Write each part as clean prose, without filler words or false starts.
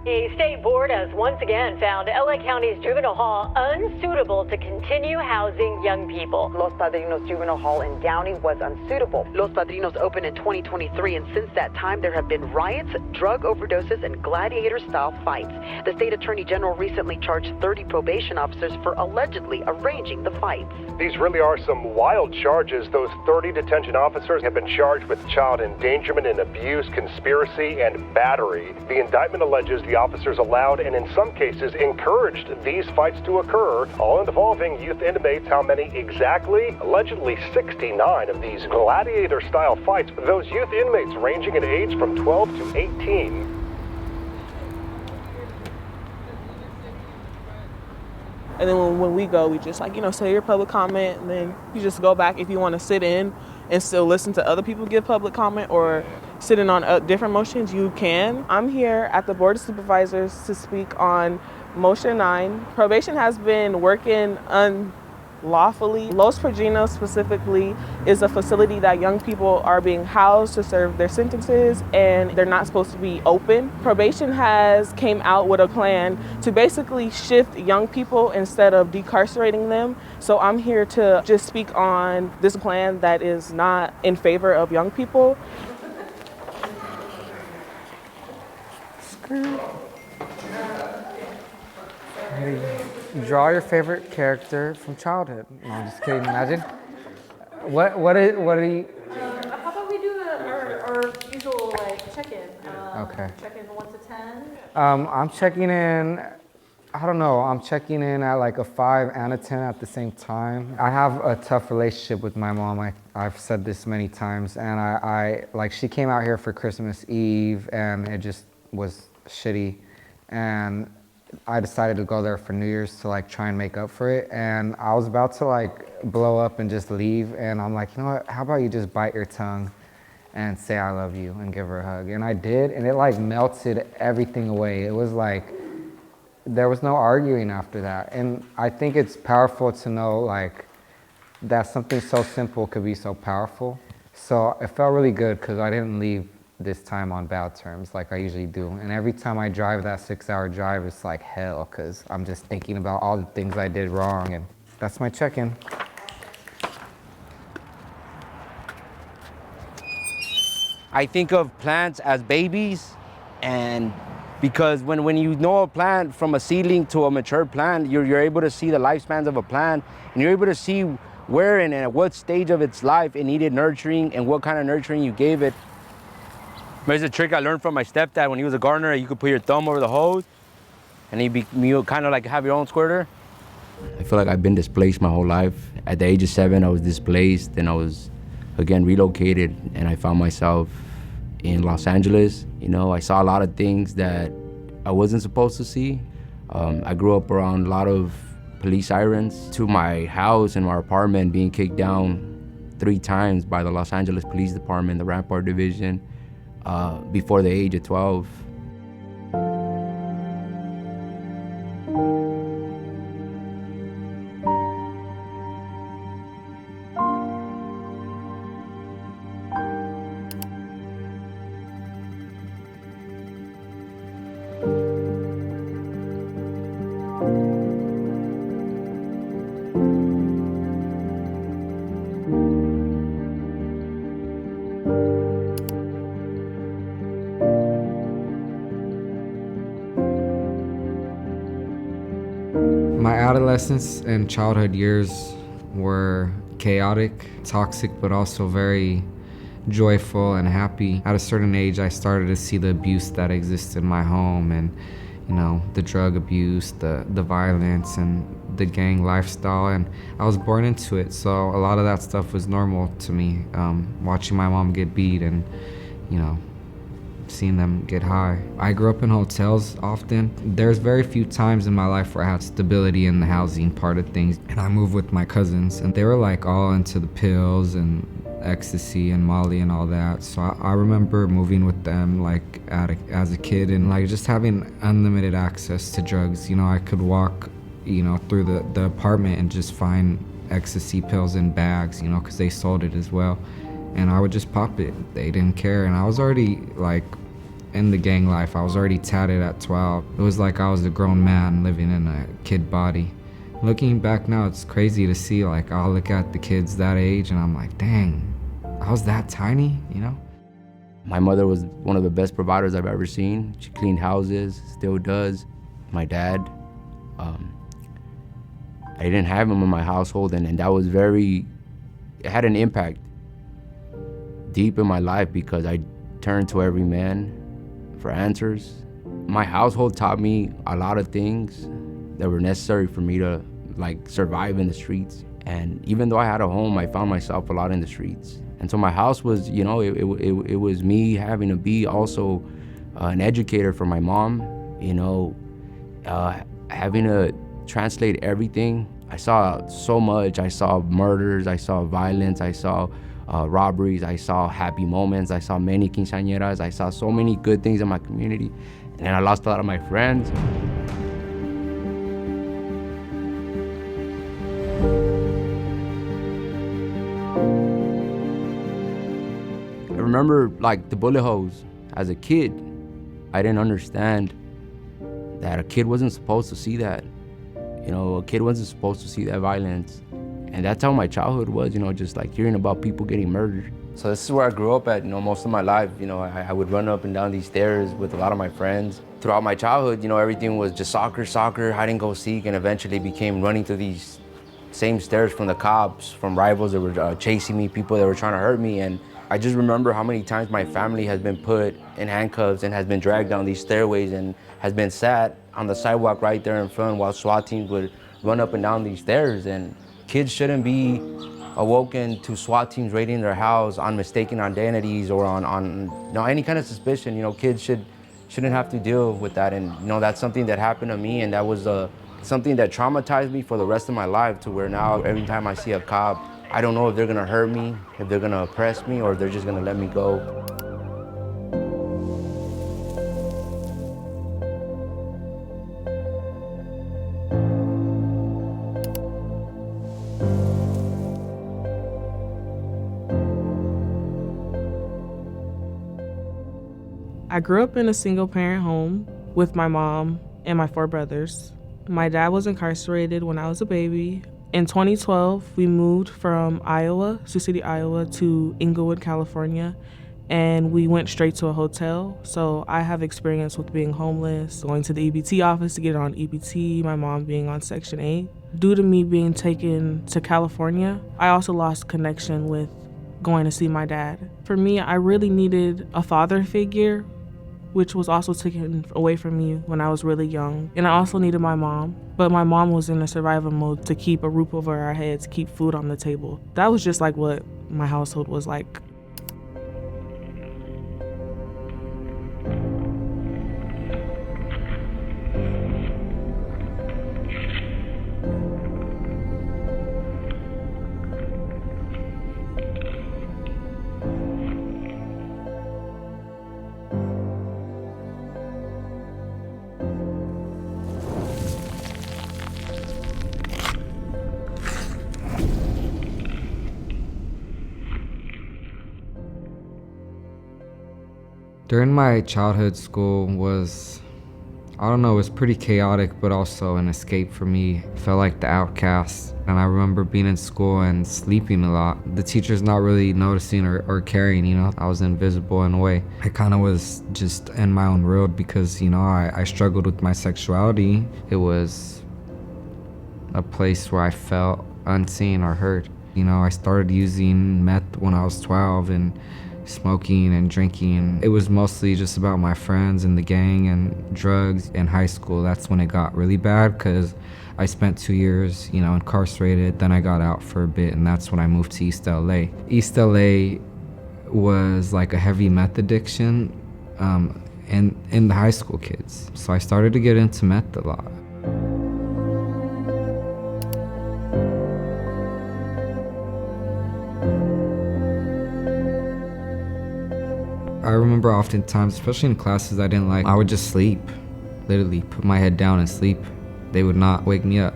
A state board has once again found LA County's juvenile hall unsuitable to continue housing young people. Los Padrinos Juvenile Hall in Downey was unsuitable. Los Padrinos opened in 2023, and since that time there have been riots, drug overdoses, and gladiator-style fights. The state attorney general recently charged 30 probation officers for allegedly arranging the fights. These really are some wild charges. Those 30 detention officers have been charged with child endangerment and abuse, conspiracy, and battery. The indictment alleges the officers allowed and in some cases encouraged these fights to occur, all involving youth inmates. How many exactly? Allegedly 69 of these gladiator-style fights. Those youth inmates ranging in age from 12 to 18. And then when we go, we just say your public comment, and then you just go back if you want to sit in and still listen to other people give public comment or sit in on different motions, you can. I'm here at the Board of Supervisors to speak on Motion 9. Probation has been working unlawfully. Los Padrinos specifically is a facility that young people are being housed to serve their sentences, and they're not supposed to be open. Probation has came out with a plan to basically shift young people instead of decarcerating them. So I'm here to just speak on this plan that is not in favor of young people. Draw your favorite character from childhood. No, I'm just kidding. Imagine. What are you? How about we do our usual check-in? Okay. Check-in 1 to 10. I'm checking in. I don't know. I'm checking in at a 5 and a 10 at the same time. I have a tough relationship with my mom. I've said this many times, and I she came out here for Christmas Eve, and it just was shitty, and I decided to go there for New Year's to try and make up for it, and I was about to blow up and just leave, and I'm like, you know what, how about you just bite your tongue and say I love you and give her a hug. And I did, and it melted everything away. It was there was no arguing after that. And I think it's powerful to know that something so simple could be so powerful. So it felt really good because I didn't leave this time on bad terms like I usually do. And every time I drive that 6-hour drive, it's like hell because I'm just thinking about all the things I did wrong, and that's my check-in. I think of plants as babies, and because when you know a plant from a seedling to a mature plant, you're able to see the lifespans of a plant, and you're able to see where and at what stage of its life it needed nurturing and what kind of nurturing you gave it. There's a trick I learned from my stepdad when he was a gardener. You could put your thumb over the hose, and you kind of have your own squirter. I feel like I've been displaced my whole life. At the age of 7, I was displaced, and I was again relocated, and I found myself in Los Angeles. I saw a lot of things that I wasn't supposed to see. I grew up around a lot of police sirens. To my house and my apartment being kicked down 3 times by the Los Angeles Police Department, the Rampart Division, before the age of 12. My adolescence and childhood years were chaotic, toxic, but also very joyful and happy. At a certain age, I started to see the abuse that exists in my home, and the drug abuse, the violence, and the gang lifestyle, and I was born into it, so a lot of that stuff was normal to me. Watching my mom get beat and seeing them get high. I grew up in hotels often. There's very few times in my life where I had stability in the housing part of things. And I moved with my cousins, and they were all into the pills and ecstasy and Molly and all that. So I remember moving with them as a kid, and just having unlimited access to drugs. I could walk through the apartment and just find ecstasy pills in bags, because they sold it as well. And I would just pop it. They didn't care. And I was already in the gang life. I was already tatted at 12. It was like I was a grown man living in a kid body. Looking back now, it's crazy to see, like, I'll look at the kids that age and I'm like, dang, I was that tiny, you know? My mother was one of the best providers I've ever seen. She cleaned houses, still does. My dad, I didn't have him in my household, and that was it had an impact deep in my life because I turned to every man for answers. My household taught me a lot of things that were necessary for me to survive in the streets. And even though I had a home, I found myself a lot in the streets. And so my house was, it was me having to be also an educator for my mom, having to translate everything. I saw so much. I saw murders, I saw violence, I saw robberies, I saw happy moments, I saw many quinceañeras, I saw so many good things in my community. And then I lost a lot of my friends. I remember the bullet holes. As a kid, I didn't understand that a kid wasn't supposed to see that. A kid wasn't supposed to see that violence. And that's how my childhood was, just hearing about people getting murdered. So this is where I grew up at, most of my life. I would run up and down these stairs with a lot of my friends. Throughout my childhood, everything was just soccer, hide and go seek, and eventually became running through these same stairs from the cops, from rivals that were chasing me, people that were trying to hurt me. And I just remember how many times my family has been put in handcuffs and has been dragged down these stairways and has been sat on the sidewalk right there in front while SWAT teams would run up and down these stairs. And kids shouldn't be awoken to SWAT teams raiding their house on mistaken identities or on any kind of suspicion. Kids shouldn't have to deal with that. And that's something that happened to me, and that was something that traumatized me for the rest of my life, to where now every time I see a cop, I don't know if they're gonna hurt me, if they're gonna oppress me, or if they're just gonna let me go. I grew up in a single-parent home with my mom and my 4 brothers. My dad was incarcerated when I was a baby. In 2012, we moved from Sioux City, Iowa to Inglewood, California, and we went straight to a hotel. So I have experience with being homeless, going to the EBT office to get on EBT, my mom being on Section 8. Due to me being taken to California, I also lost connection with going to see my dad. For me, I really needed a father figure, which was also taken away from me when I was really young. And I also needed my mom, but my mom was in a survival mode to keep a roof over our heads, keep food on the table. That was just what my household was like. During my childhood, school was, it was pretty chaotic, but also an escape for me. I felt like the outcast. And I remember being in school and sleeping a lot. The teachers not really noticing or caring, I was invisible in a way. I kind of was just in my own world because, I struggled with my sexuality. It was a place where I felt unseen or heard. I started using meth when I was 12 and smoking and drinking. It was mostly just about my friends and the gang and drugs. In high school, that's when it got really bad because I spent 2 years, incarcerated. Then I got out for a bit, and that's when I moved to East LA. East LA was like a heavy meth addiction in the high school kids. So I started to get into meth a lot. I remember oftentimes, especially in classes I didn't like, I would just sleep, literally put my head down and sleep. They would not wake me up.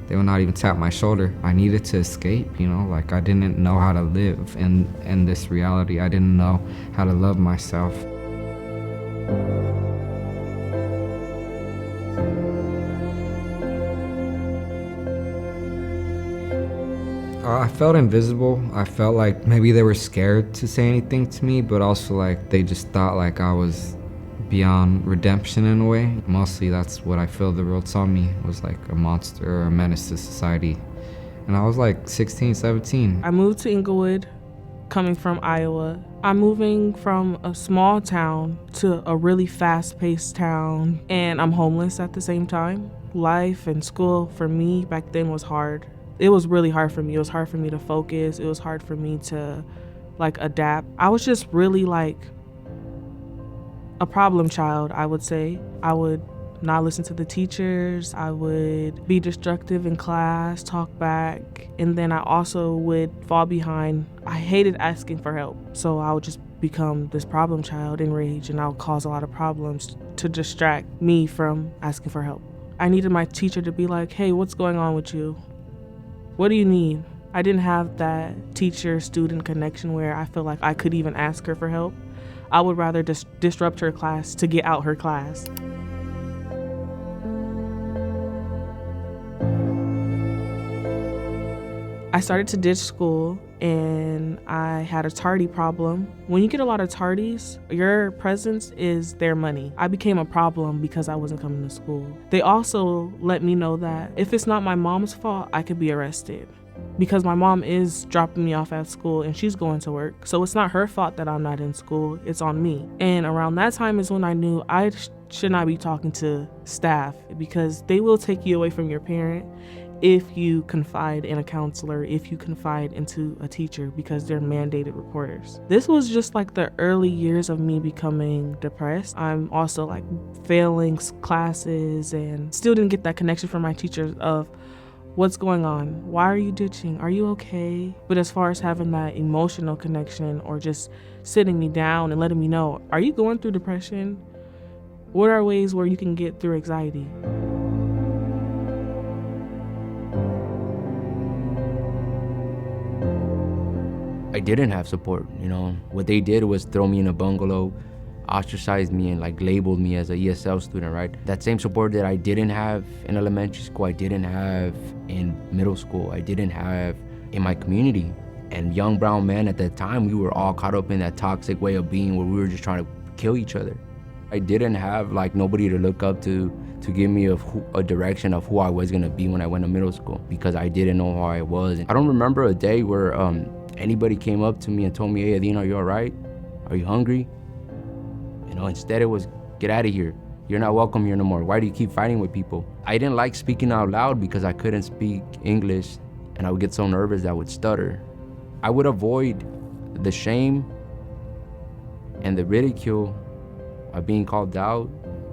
They would not even tap my shoulder. I needed to escape, I didn't know how to live in this reality. I didn't know how to love myself. I felt invisible. I felt like maybe they were scared to say anything to me, but also like they just thought like I was beyond redemption in a way. Mostly that's what I feel the world saw me, was like a monster or a menace to society. And I was like 16, 17. I moved to Inglewood, coming from Iowa. I'm moving from a small town to a really fast-paced town, and I'm homeless at the same time. Life and school for me back then was hard. It was really hard for me. It was hard for me to focus. It was hard for me to like adapt. I was just really like a problem child, I would say. I would not listen to the teachers. I would be destructive in class, talk back, and then I also would fall behind. I hated asking for help, so I would just become this problem child, enraged, and I would cause a lot of problems to distract me from asking for help. I needed my teacher to be like, hey, what's going on with you? What do you need? I didn't have that teacher-student connection where I feel like I could even ask her for help. I would rather disrupt her class to get out her class. I started to ditch school and I had a tardy problem. When you get a lot of tardies, your presence is their money. I became a problem because I wasn't coming to school. They also let me know that if it's not my mom's fault, I could be arrested because my mom is dropping me off at school and she's going to work. So it's not her fault that I'm not in school, it's on me. And around that time is when I knew I should not be talking to staff because they will take you away from your parent if you confide in a counselor, if you confide into a teacher, because they're mandated reporters. This was just like the early years of me becoming depressed. I'm also like failing classes and still didn't get that connection from my teachers of what's going on? Why are you ditching? Are you okay? But as far as having that emotional connection or just sitting me down and letting me know, are you going through depression? What are ways where you can get through anxiety? I didn't have support, you know. What they did was throw me in a bungalow, ostracized me and like labeled me as a ESL student, right? That same support that I didn't have in elementary school, I didn't have in middle school, I didn't have in my community. And young brown men at that time, we were all caught up in that toxic way of being where we were just trying to kill each other. I didn't have like nobody to look up to give me a direction of who I was gonna be when I went to middle school because I didn't know who I was. I don't remember a day where anybody came up to me and told me, hey, Adina, are you all right? Are you hungry? You know, instead it was, get out of here. You're not welcome here no more. Why do you keep fighting with people? I didn't like speaking out loud because I couldn't speak English and I would get so nervous that I would stutter. I would avoid the shame and the ridicule of being called out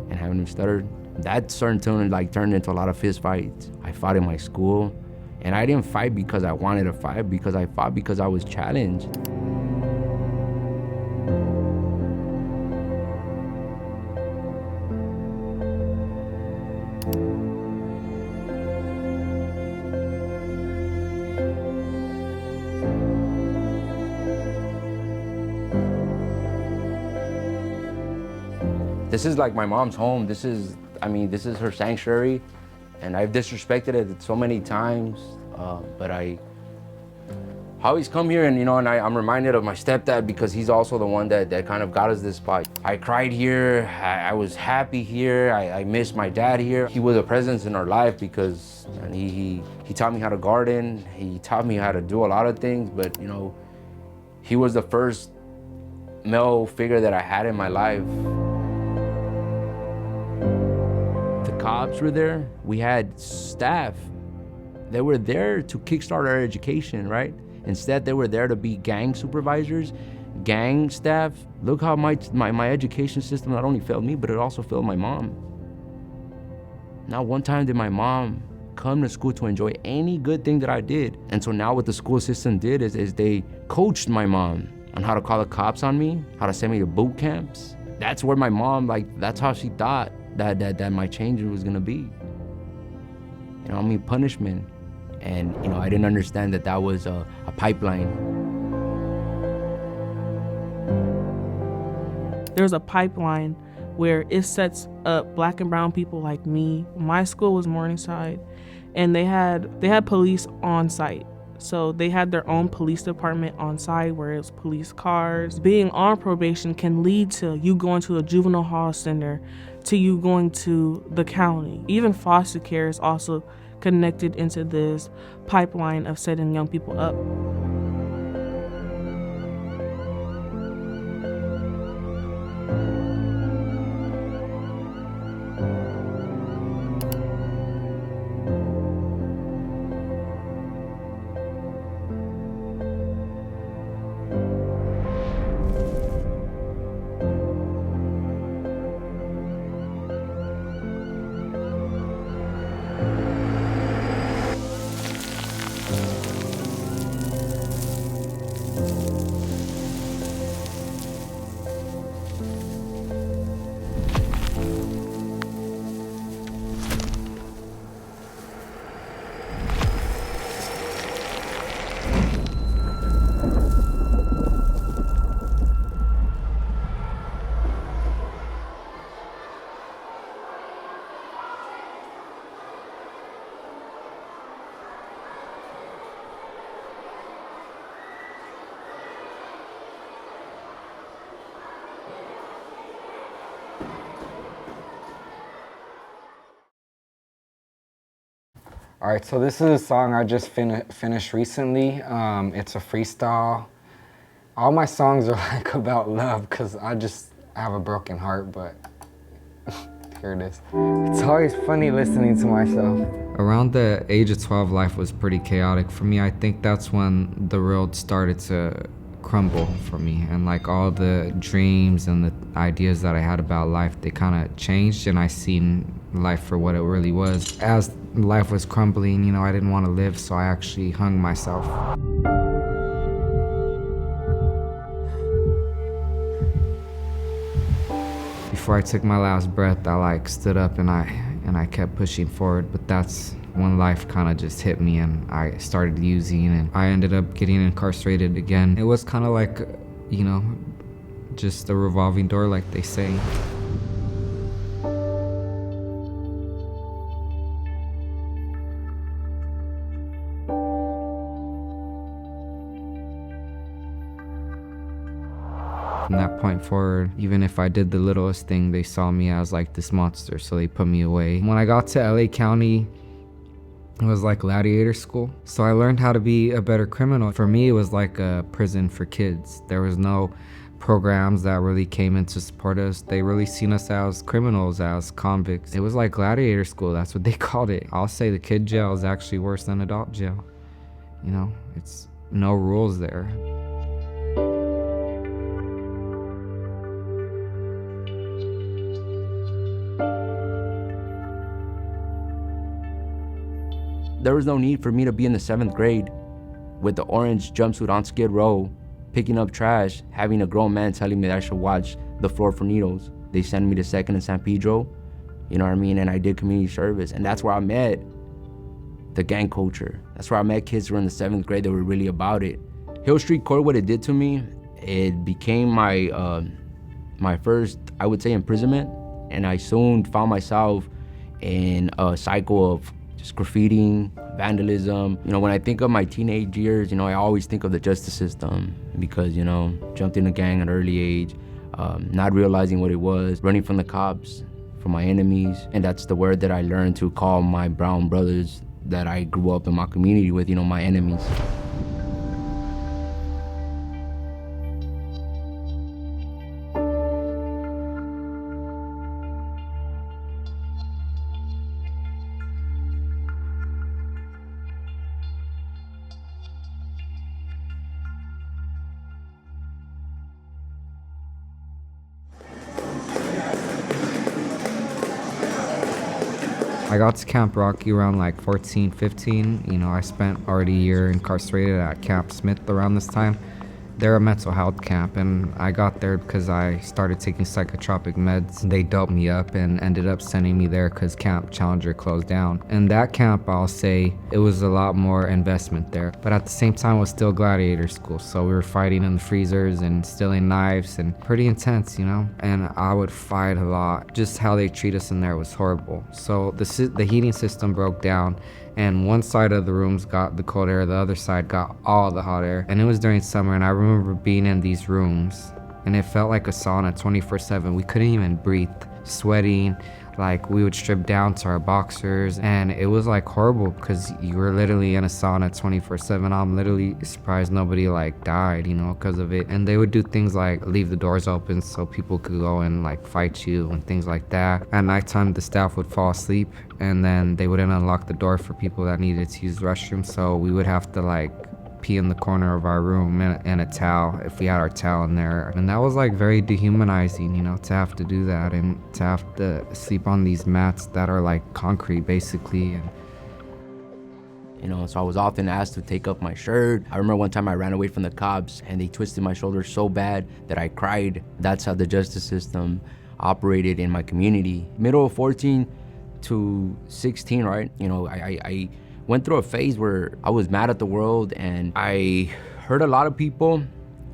and having to stutter. That turned into a lot of fist fights. I fought in my school. And I didn't fight because I wanted to fight, because I fought because I was challenged. This is like my mom's home. This is her sanctuary. And I've disrespected it so many times, but I always come here and I'm reminded of my stepdad because he's also the one that kind of got us this spot. I cried here, I was happy here, I missed my dad here. He was a presence in our life because he taught me how to garden, he taught me how to do a lot of things, but he was the first male figure that I had in my life. Cops were there. We had staff. They were there to kickstart our education, right? Instead, they were there to be gang supervisors, gang staff. Look how my education system not only failed me, but it also failed my mom. Not one time did my mom come to school to enjoy any good thing that I did. And so now what the school system did is they coached my mom on how to call the cops on me, how to send me to boot camps. That's where my mom, that's how she thought that my change was gonna be. Punishment. And I didn't understand that was a pipeline. There was a pipeline where it sets up black and brown people like me. My school was Morningside, and they had police on site. So they had their own police department on site where it was police cars. Being on probation can lead to you going to a juvenile hall center, to you going to the county. Even foster care is also connected into this pipeline of setting young people up. All right, so this is a song I just finished recently. It's a freestyle. All my songs are like about love because I just have a broken heart, but here it is. It's always funny listening to myself. Around the age of 12, life was pretty chaotic for me. I think that's when the world started to crumble for me, and like all the dreams and the ideas that I had about life, they kind of changed, and I seen life for what it really was. As life was crumbling, you know, I didn't want to live, so I actually hung myself. Before I took my last breath, I like stood up and I kept pushing forward, but that's when life kind of just hit me and I started using, and I ended up getting incarcerated again. It was kind of like, you know, just a revolving door, like they say. From that point forward, even if I did the littlest thing, they saw me as like this monster, so they put me away. When I got to LA County, it was like gladiator school. So I learned how to be a better criminal. For me, it was like a prison for kids. There was no programs that really came in to support us. They really seen us as criminals, as convicts. It was like gladiator school, that's what they called it. I'll say the kid jail is actually worse than adult jail. You know, it's no rules there. There was no need for me to be in the 7th grade with the orange jumpsuit on Skid Row, picking up trash, having a grown man telling me that I should watch the floor for needles. They sent me to 2nd and San Pedro, you know what I mean? And I did community service, and that's where I met the gang culture. That's where I met kids who were in the 7th grade that were really about it. Hill Street Court, what it did to me, it became my my first, I would say, imprisonment, and I soon found myself in a cycle of just graffitiing, vandalism. You know, when I think of my teenage years, you know, I always think of the justice system because, you know, jumped in a gang at an early age, not realizing what it was, running from the cops, from my enemies. And that's the word that I learned to call my brown brothers that I grew up in my community with, you know, my enemies. I got to Camp Rocky around like 14, 15. You know, I spent already a year incarcerated at Camp Smith around this time. They're a mental health camp, and I got there because I started taking psychotropic meds. They doped me up and ended up sending me there because Camp Challenger closed down. And that camp, I'll say, it was a lot more investment there. But at the same time, it was still gladiator school. So we were fighting in the freezers and stealing knives and pretty intense, you know? And I would fight a lot. Just how they treat us in there was horrible. So the heating system broke down, and one side of the rooms got the cold air, the other side got all the hot air. And it was during summer, and I remember being in these rooms, and it felt like a sauna 24/7. We couldn't even breathe, sweating, like we would strip down to our boxers, and it was like horrible because you were literally in a sauna 24/7. I'm literally surprised nobody like died, you know, because of it. And they would do things like leave the doors open so people could go and like fight you and things like that. At nighttime, the staff would fall asleep, and then they wouldn't unlock the door for people that needed to use the restroom, so we would have to like pee in the corner of our room in a towel if we had our towel in there. And that was like very dehumanizing, you know, to have to do that and to have to sleep on these mats that are like concrete basically. And you know, so I was often asked to take off my shirt. I remember one time I ran away from the cops and they twisted my shoulder so bad that I cried. That's how the justice system operated in my community. Middle of 14 to 16, right? You know, I went through a phase where I was mad at the world, and I hurt a lot of people.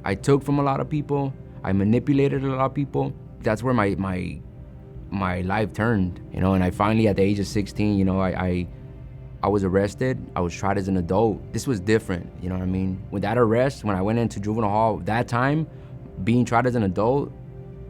I took from a lot of people. I manipulated a lot of people. That's where my life turned, you know. And I finally, at the age of 16, you know, I was arrested. I was tried as an adult. This was different, you know what I mean? With that arrest, when I went into juvenile hall, that time, being tried as an adult,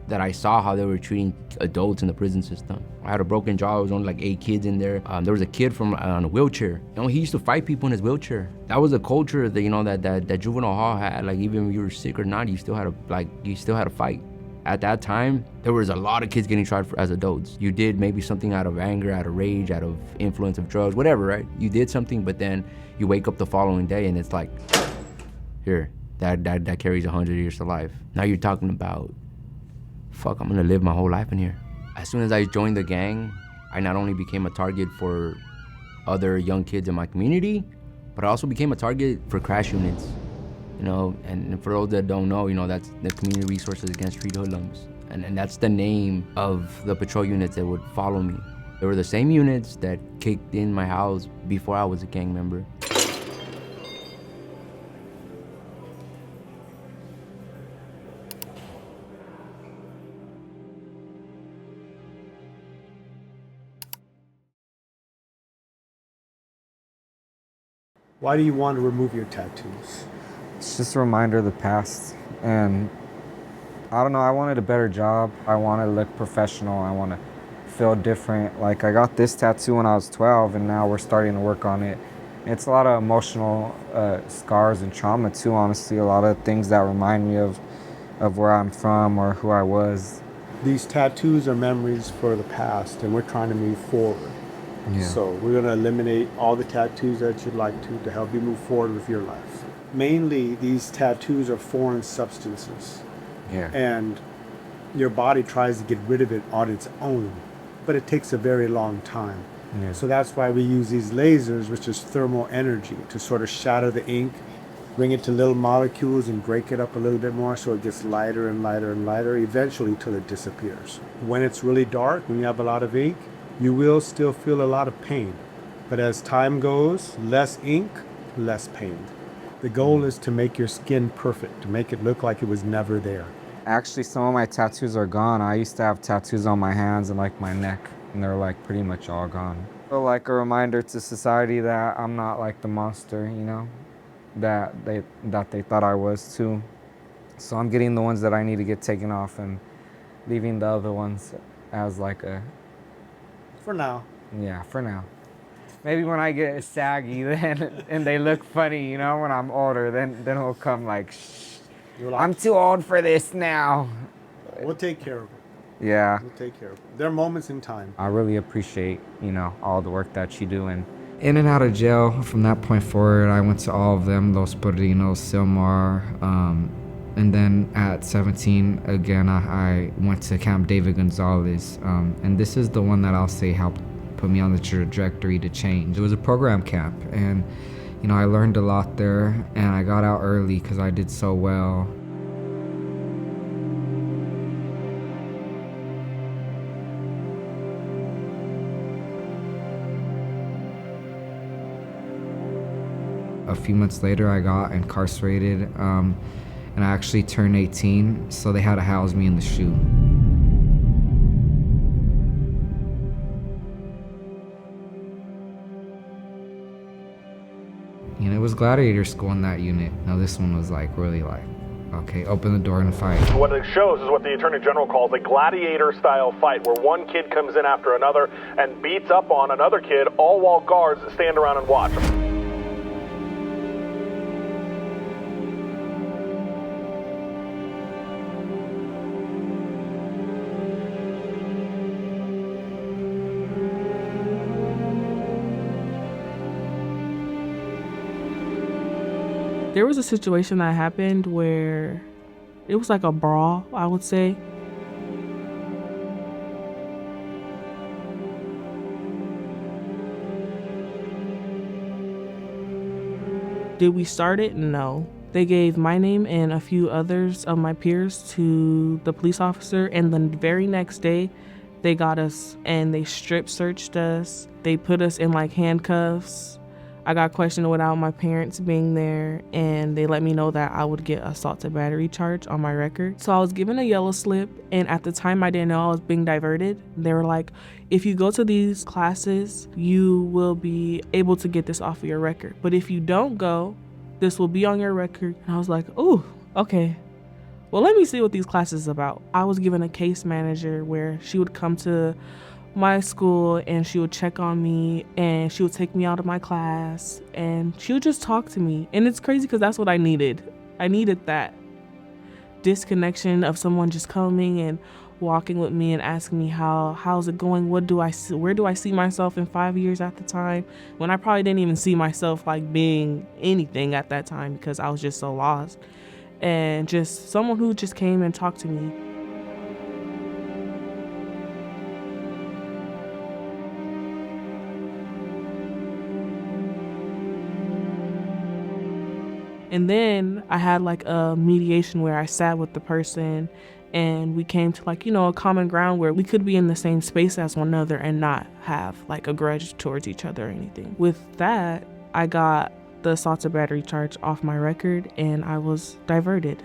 that I saw how they were treating adults in the prison system. I had a broken jaw. There was only like 8 kids in there. There was a kid on a wheelchair. You know, he used to fight people in his wheelchair. That was a culture that, you know, that juvenile hall had. Like, even if you were sick or not, you still had to fight. At that time, there was a lot of kids getting tried as adults. You did maybe something out of anger, out of rage, out of influence of drugs, whatever, right? You did something, but then you wake up the following day and it's like, here, that carries 100 years to life. Now you're talking about, fuck, I'm gonna live my whole life in here. As soon as I joined the gang, I not only became a target for other young kids in my community, but I also became a target for crash units. You know, and for those that don't know, you know, that's the Community Resources Against Street Hoodlums. And that's the name of the patrol units that would follow me. They were the same units that kicked in my house before I was a gang member. Why do you want to remove your tattoos? it's just a reminder of the past. And I don't know, I wanted a better job. I wanted to look professional. I want to feel different. Like, I got this tattoo when I was 12, and now we're starting to work on it. It's a lot of emotional scars and trauma too, honestly. A lot of things that remind me of where I'm from or who I was. These tattoos are memories for the past, and we're trying to move forward. Yeah. So we're going to eliminate all the tattoos that you'd like to help you move forward with your life. Mainly, these tattoos are foreign substances. Yeah. And your body tries to get rid of it on its own, but it takes a very long time. Yeah. So that's why we use these lasers, which is thermal energy, to sort of shatter the ink, bring it to little molecules and break it up a little bit more so it gets lighter and lighter and lighter, eventually till it disappears. When it's really dark, when you have a lot of ink, you will still feel a lot of pain. But as time goes, less ink, less pain. The goal is to make your skin perfect, to make it look like it was never there. Actually, some of my tattoos are gone. I used to have tattoos on my hands and like my neck, and they're like pretty much all gone. So like a reminder to society that I'm not like the monster, you know, that they thought I was too. So I'm getting the ones that I need to get taken off and leaving the other ones as like a... For now. Yeah, for now. Maybe when I get saggy then and they look funny, you know, when I'm older, then it'll come like, shh, I'm too old for this now. We'll take care of it. Yeah. We'll take care of it. There are moments in time. I really appreciate, you know, all the work that you do. And in and out of jail, from that point forward, I went to all of them, Los Perdinos, Silmar, and then at 17, again, I went to Camp David Gonzalez. And this is the one that I'll say helped put me on the trajectory to change. It was a program camp, and You know, I learned a lot there, and I got out early because I did so well. A few months later, I got incarcerated, and I actually turned 18, so they had to house me in the SHU. You know, it was gladiator school in that unit. Now this one was like really like, okay, open the door and fight. What it shows is what the Attorney General calls a gladiator-style fight, where one kid comes in after another and beats up on another kid, all while guards stand around and watch. There was a situation that happened where it was like a brawl, I would say. Did we start it? No. They gave my name and a few others of my peers to the police officer, and the very next day they got us and they strip searched us. They put us in like handcuffs. I got questioned without my parents being there, and they let me know that I would get assault and battery charge on my record. So I was given a yellow slip, and at the time I didn't know I was being diverted. They were like, if you go to these classes, you will be able to get this off of your record. But if you don't go, this will be on your record. And I was like, ooh, okay. Well, let me see what these classes is about. I was given a case manager where she would come to my school and she would check on me and she would take me out of my class and she would just talk to me. And it's crazy because that's what I needed. I needed that disconnection of someone just coming and walking with me and asking me how's it going, what do I see, where do I see myself in 5 years at the time, when I probably didn't even see myself like being anything at that time because I was just so lost. And just someone who just came and talked to me. And then I had like a mediation where I sat with the person and we came to like, a common ground where we could be in the same space as one another and not have like a grudge towards each other or anything. With that, I got the assault and battery charge off my record and I was diverted.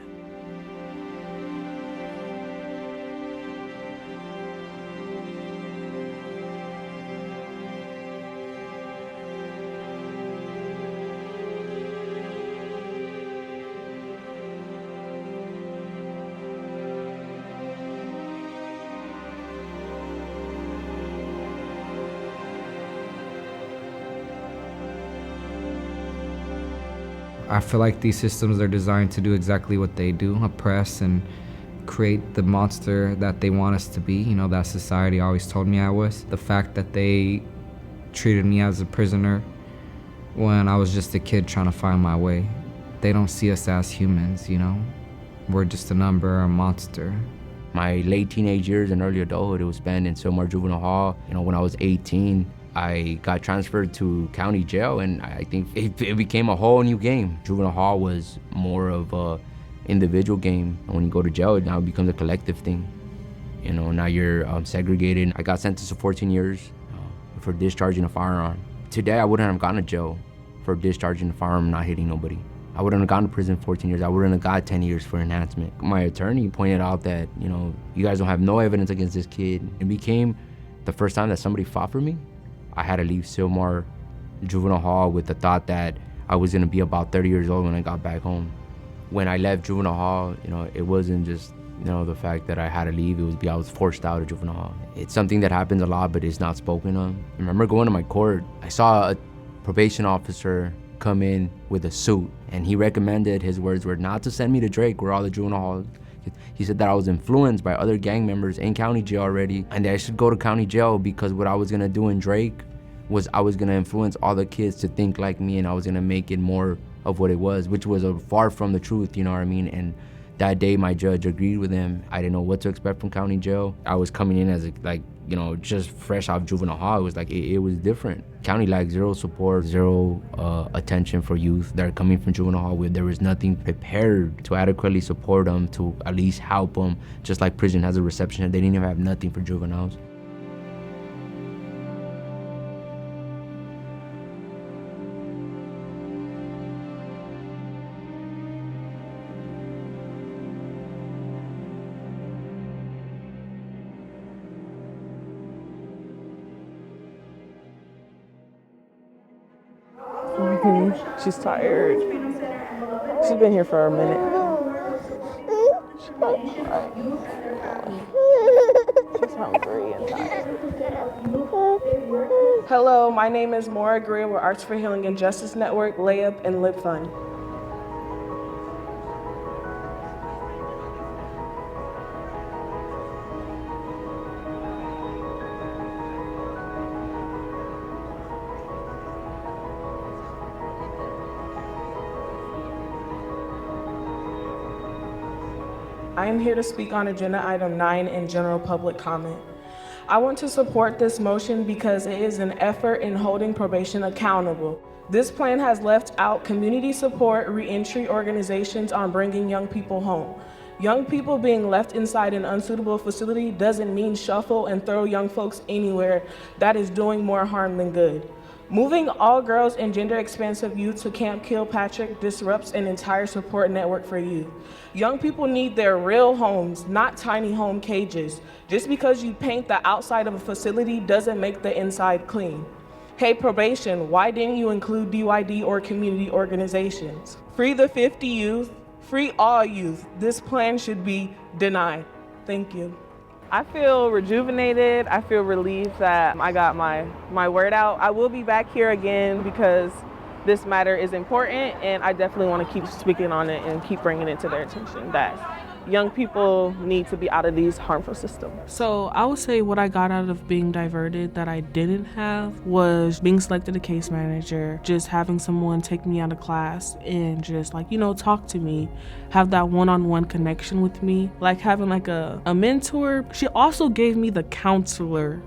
I feel like these systems are designed to do exactly what they do, oppress and create the monster that they want us to be, that society always told me I was. The fact that they treated me as a prisoner when I was just a kid trying to find my way. They don't see us as humans, We're just a number, a monster. My late teenage years and early adulthood, it was spent in Silmar Juvenile Hall. When I was 18, I got transferred to county jail, and I think it became a whole new game. Juvenile hall was more of a individual game. And when you go to jail, it now becomes a collective thing. Now you're segregated. I got sentenced to 14 years for discharging a firearm. Today, I wouldn't have gone to jail for discharging a firearm and not hitting nobody. I wouldn't have gone to prison 14 years. I wouldn't have got 10 years for enhancement. My attorney pointed out that, you guys don't have no evidence against this kid. It became the first time that somebody fought for me. I had to leave Silmar Juvenile Hall with the thought that I was gonna be about 30 years old when I got back home. When I left Juvenile Hall, it wasn't just, the fact that I had to leave, it was I was forced out of Juvenile Hall. It's something that happens a lot, but it's not spoken of. I remember going to my court, I saw a probation officer come in with a suit, and he recommended, his words were, not to send me to Drake, where all the juvenile halls. He said that I was influenced by other gang members in county jail already, and that I should go to county jail because what I was gonna do in Drake was I was gonna influence all the kids to think like me, and I was gonna make it more of what it was, which was far from the truth, And that day my judge agreed with him. I didn't know what to expect from county jail. I was coming in as just fresh off juvenile hall, it was like, it was different. County lacked zero support, zero attention for youth that are coming from juvenile hall, where there was nothing prepared to adequately support them, to at least help them, just like prison has a reception. They didn't even have nothing for juveniles. She's tired. She's been here for a minute. She's hungry and tired. Hello, my name is Maura Greer with Arts for Healing and Justice Network, Layup, and Lip Fund. I am here to speak on Agenda Item 9 in general public comment. I want to support this motion because it is an effort in holding probation accountable. This plan has left out community support reentry organizations on bringing young people home. Young people being left inside an unsuitable facility doesn't mean shuffle and throw young folks anywhere. That is doing more harm than good. Moving all girls and gender-expansive youth to Camp Kilpatrick disrupts an entire support network for youth. Young people need their real homes, not tiny home cages. Just because you paint the outside of a facility doesn't make the inside clean. Hey, probation, why didn't you include DYD or community organizations? Free the 50 youth, free all youth. This plan should be denied. Thank you. I feel rejuvenated. I feel relieved that I got my word out. I will be back here again because this matter is important, and I definitely want to keep speaking on it and keep bringing it to their attention that young people need to be out of these harmful systems. So I would say what I got out of being diverted that I didn't have was being selected a case manager, just having someone take me out of class and just talk to me, have that one-on-one connection with me, like having like a mentor. She also gave me the counselor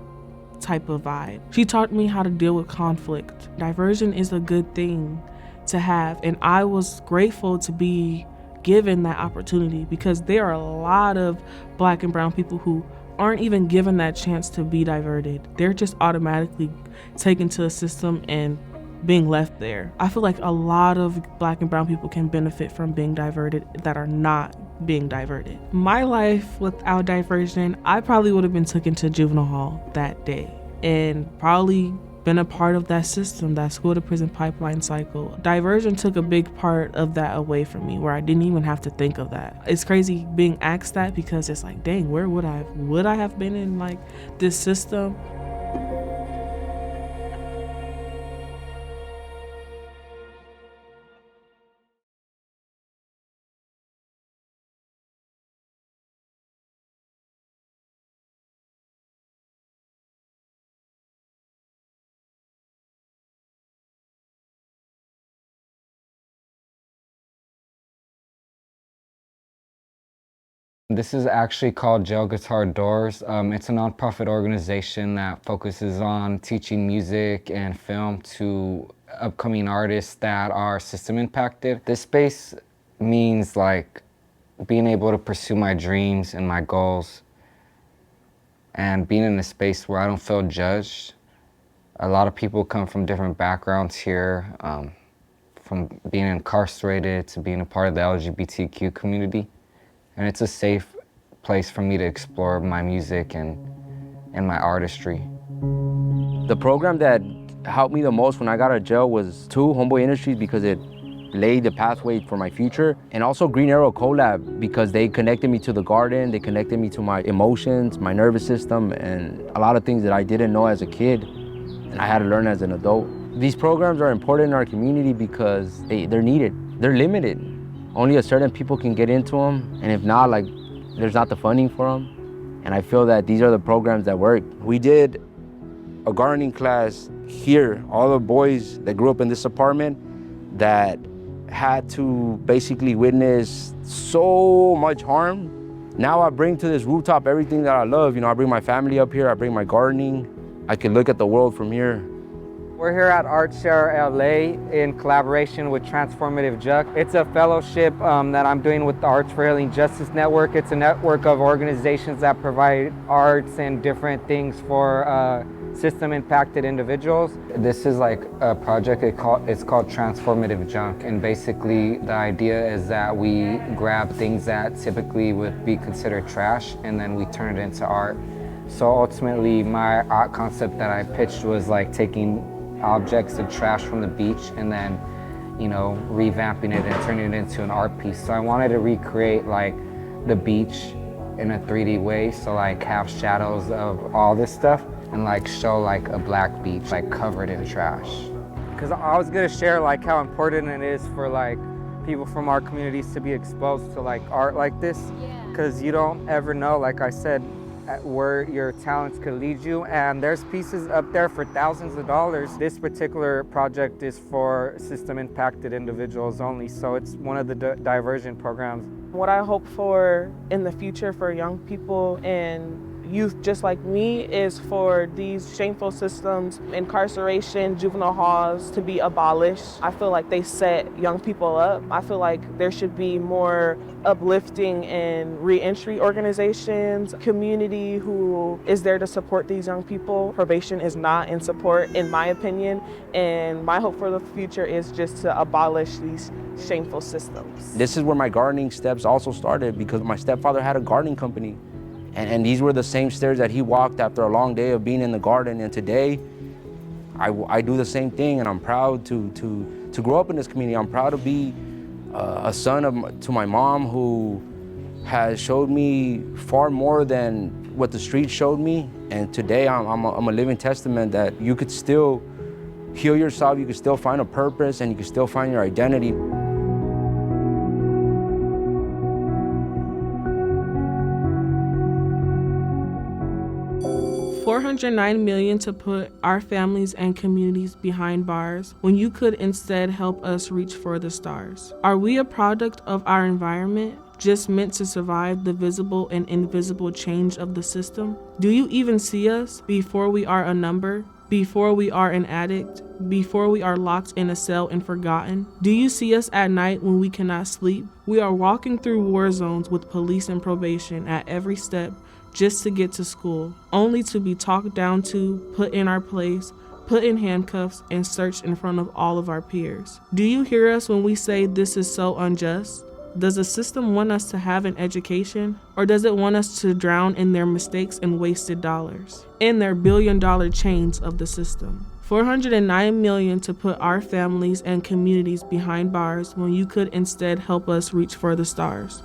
type of vibe. She taught me how to deal with conflict. Diversion is a good thing to have, and I was grateful to be given that opportunity because there are a lot of Black and brown people who aren't even given that chance to be diverted. They're just automatically taken to a system and being left there. I feel like a lot of Black and brown people can benefit from being diverted that are not being diverted. My life without diversion, I probably would have been taken to juvenile hall that day and probably been a part of that system, that school to prison pipeline cycle. Diversion took a big part of that away from me, where I didn't even have to think of that. It's crazy being asked that because it's like, dang, where would I have been in like this system? This is actually called Jail Guitar Doors. It's a nonprofit organization that focuses on teaching music and film to upcoming artists that are system impacted. This space means like being able to pursue my dreams and my goals and being in a space where I don't feel judged. A lot of people come from different backgrounds here, from being incarcerated to being a part of the LGBTQ community. And it's a safe place for me to explore my music and my artistry. The program that helped me the most when I got out of jail was Homeboy Industries, because it laid the pathway for my future, and also Green Arrow Collab because they connected me to the garden, they connected me to my emotions, my nervous system, and a lot of things that I didn't know as a kid and I had to learn as an adult. These programs are important in our community because they're needed. They're limited. Only a certain people can get into them, and if not, like, there's not the funding for them. And I feel that these are the programs that work. We did a gardening class here. All the boys that grew up in this apartment that had to basically witness so much harm Now I bring to this rooftop everything that I love. You know, I bring my family up here, I bring my gardening. I can look at the world from here. We're here at Art Share LA in collaboration with Transformative Juck. It's a fellowship that I'm doing with the Arts for Healing Justice Network. It's a network of organizations that provide arts and different things for system impacted individuals. This is like a project, it's called Transformative Junk, and basically the idea is that we grab things that typically would be considered trash and then we turn it into art. So ultimately my art concept that I pitched was like taking objects and trash from the beach and then, you know, revamping it and turning it into an art piece. So I wanted to recreate like the beach in a 3D way, so like have shadows of all this stuff and like show like a black beach like covered in trash. Because I was gonna share like how important it is for like people from our communities to be exposed to like art like this, because you don't ever know, like I said, where your talents could lead you, and there's pieces up there for thousands of dollars. This particular project is for system impacted individuals only, so it's one of the diversion programs. What I hope for in the future for young people and youth just like me is for these shameful systems, incarceration, juvenile halls to be abolished. I feel like they set young people up. I feel like there should be more uplifting and reentry organizations, community who is there to support these young people. Probation is not in support, in my opinion, and my hope for the future is just to abolish these shameful systems. This is where my gardening steps also started, because my stepfather had a gardening company. And these were the same stairs that he walked after a long day of being in the garden. And today, I do the same thing, and I'm proud to grow up in this community. I'm proud to be a son to my mom, who has showed me far more than what the streets showed me. And today, I'm a living testament that you could still heal yourself, you could still find a purpose, and you could still find your identity. $409 million to put our families and communities behind bars when you could instead help us reach for the stars. Are we a product of our environment, just meant to survive the visible and invisible change of the system? Do you even see us before we are a number? Before we are an addict? Before we are locked in a cell and forgotten? Do you see us at night when we cannot sleep? We are walking through war zones with police and probation at every step, just to get to school, only to be talked down to, put in our place, put in handcuffs, and searched in front of all of our peers. Do you hear us when we say this is so unjust? Does the system want us to have an education, or does it want us to drown in their mistakes and wasted dollars, in their billion-dollar chains of the system? $409 million to put our families and communities behind bars when you could instead help us reach for the stars.